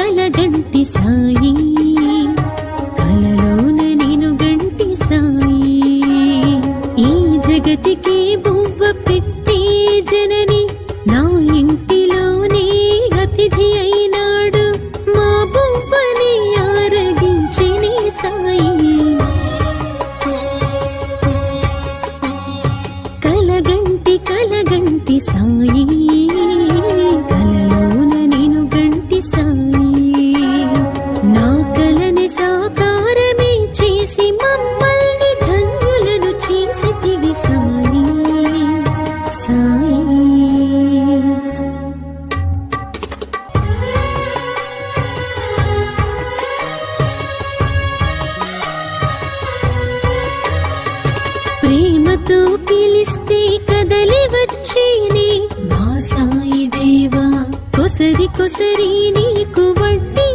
కలగంటి సాయి, కలలోన నేను గంటి సాయి. ఈ జగతికి బువ్వ పెట్టే జనని నా ఇంటిలోనే అతిథి అయినాడు. మా బువ్వని ఆరగించినే సాయి. కలగంటి కలగంటి సాయి, కలలోన నేను గంటి సాయి. నా కలని సాకారమే చేసి మమ్మల్ని ధన్యులను చేసితివి సాయి. సాయి ప్రేమతో పిలిస్తే కదలి వచ్చేనే మా సాయి దేవా. కొసరి కొసరి నీకు వడ్డీ